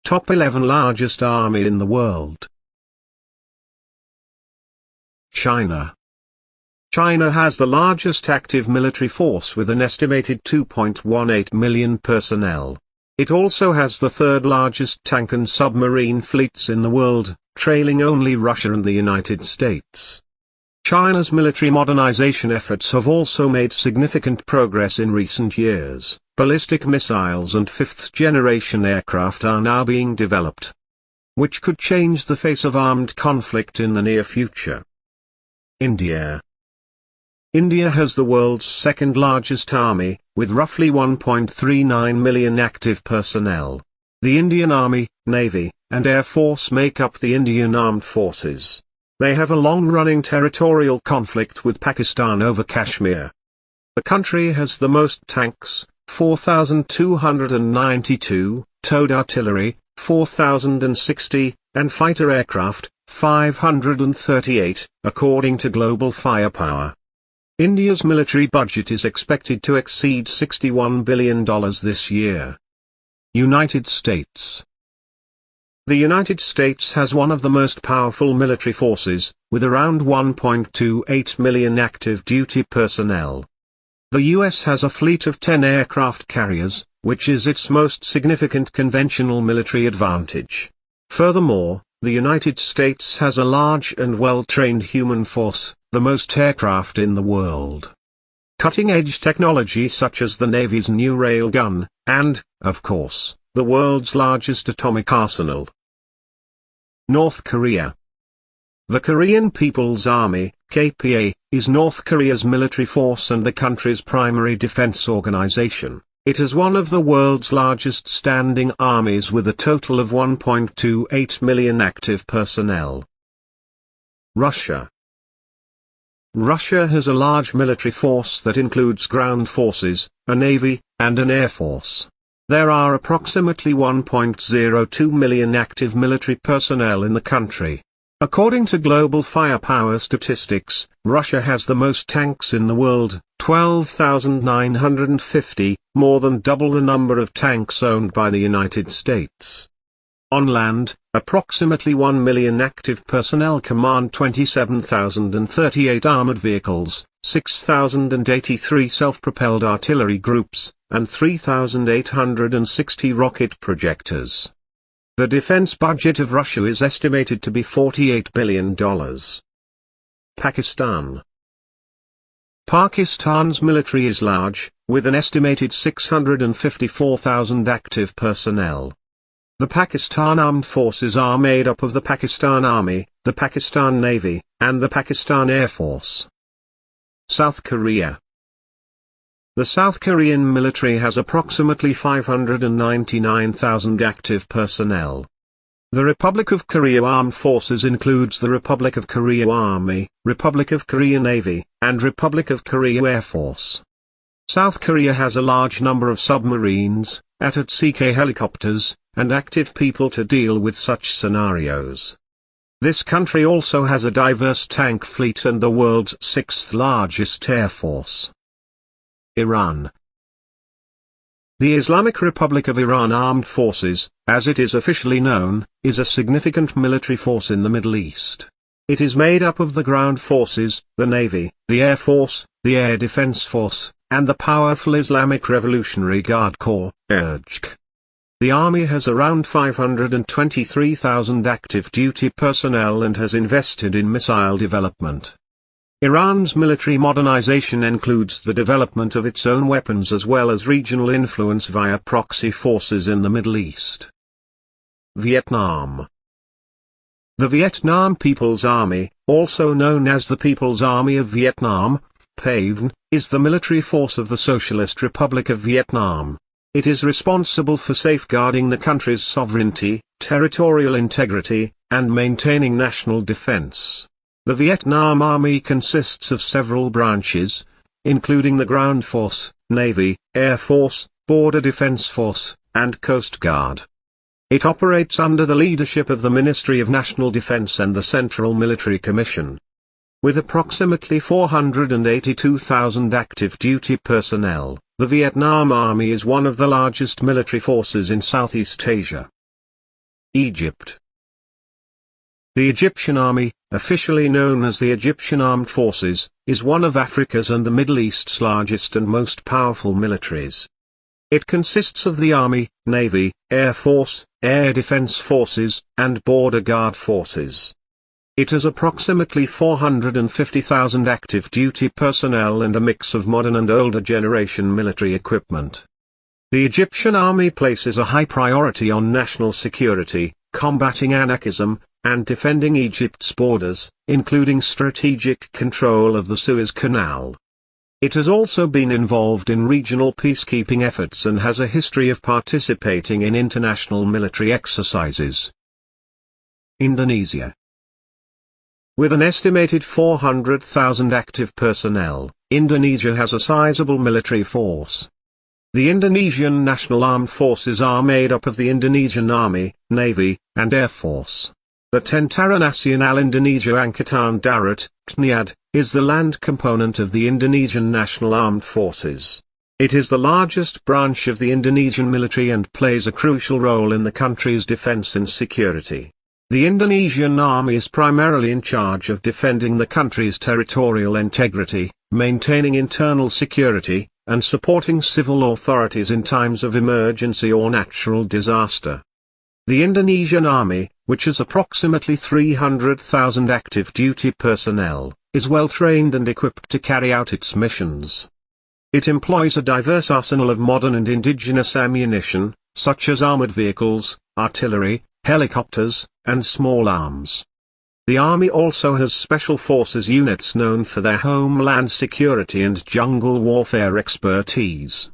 Top 11 largest army in the world. China. China has the largest active military force with an estimated 2.18 million personnel. It also has the third largest tank and submarine fleets in the world, trailing only Russia and the United States. China's military modernization efforts have also made significant progress in recent years. Ballistic missiles and fifth-generation aircraft are now being developed, which could change the face of armed conflict in the near future. India. India has the world's second-largest army, with roughly 1.39 million active personnel. The Indian Army, Navy, and Air Force make up the Indian Armed Forces. They have a long-running territorial conflict with Pakistan over Kashmir. The country has the most tanks, 4,292, towed artillery, 4,060, and fighter aircraft, 538, according to Global Firepower. India's military budget is expected to exceed $61 billion this year. United States. The United States has one of the most powerful military forces, with around 1.28 million active duty personnel. The U.S. has a fleet of 10 aircraft carriers, which is its most significant conventional military advantage. Furthermore, the United States has a large and well-trained human force, the most aircraft in the world. Cutting-edge technology such as the Navy's new railgun, and, of course, the world's largest atomic arsenal. North Korea. The Korean People's Army, KPA, is North Korea's military force and the country's primary defense organization. It is one of the world's largest standing armies with a total of 1.28 million active personnel. Russia. Russia has a large military force that includes ground forces, a navy, and an air force. There are approximately 1.02 million active military personnel in the country. According to Global Firepower statistics, Russia has the most tanks in the world, 12,950, more than double the number of tanks owned by the United States. On land, approximately 1 million active personnel command 27,038 armored vehicles, 6,083 self-propelled artillery groups, and 3,860 rocket projectors. The defense budget of Russia is estimated to be $48 billion. Pakistan. Pakistan's military is large, with an estimated 654,000 active personnel. The Pakistan Armed Forces are made up of the Pakistan Army, the Pakistan Navy, and the Pakistan Air Force. South Korea. The South Korean military has approximately 599,000 active personnel. The Republic of Korea Armed Forces includes the Republic of Korea Army, Republic of Korea Navy, and Republic of Korea Air Force. South Korea has a large number of submarines, at-sea helicopters, and active people to deal with such scenarios. This country also has a diverse tank fleet and the world's sixth largest air force. Iran. The Islamic Republic of Iran Armed Forces, as it is officially known, is a significant military force in the Middle East. It is made up of the ground forces, the Navy, the Air Force, the Air Defense Force, and the powerful Islamic Revolutionary Guard Corps, IRGC. The army has around 523,000 active duty personnel and has invested in missile development. Iran's military modernization includes the development of its own weapons as well as regional influence via proxy forces in the Middle East. Vietnam. The Vietnam People's Army, also known as the People's Army of Vietnam, PAVN, is the military force of the Socialist Republic of Vietnam. It is responsible for safeguarding the country's sovereignty, territorial integrity, and maintaining national defense. The Vietnam Army consists of several branches, including the Ground Force, Navy, Air Force, Border Defense Force, and Coast Guard. It operates under the leadership of the Ministry of National Defense and the Central Military Commission. With approximately 482,000 active duty personnel, the Vietnam Army is one of the largest military forces in Southeast Asia. Egypt. The Egyptian Army, officially known as the Egyptian Armed Forces, is one of Africa's and the Middle East's largest and most powerful militaries. It consists of the Army, Navy, Air Force, Air Defense Forces, and Border Guard Forces. It has approximately 450,000 active duty personnel and a mix of modern and older generation military equipment. The Egyptian Army places a high priority on national security, combating anarchism, and defending Egypt's borders, including strategic control of the Suez Canal. It has also been involved in regional peacekeeping efforts and has a history of participating in international military exercises. Indonesia. With an estimated 400,000 active personnel, Indonesia has a sizable military force. The Indonesian National Armed Forces are made up of the Indonesian Army, Navy, and Air Force. The Tentara Nasional Indonesia Angkatan Darat, TNIAD, is the land component of the Indonesian National Armed Forces. It is the largest branch of the Indonesian military and plays a crucial role in the country's defense and security. The Indonesian Army is primarily in charge of defending the country's territorial integrity, maintaining internal security, and supporting civil authorities in times of emergency or natural disaster. The Indonesian Army, which has approximately 300,000 active duty personnel, is well trained and equipped to carry out its missions. It employs a diverse arsenal of modern and indigenous ammunition, such as armored vehicles, artillery, helicopters, and small arms. The Army also has special forces units known for their homeland security and jungle warfare expertise.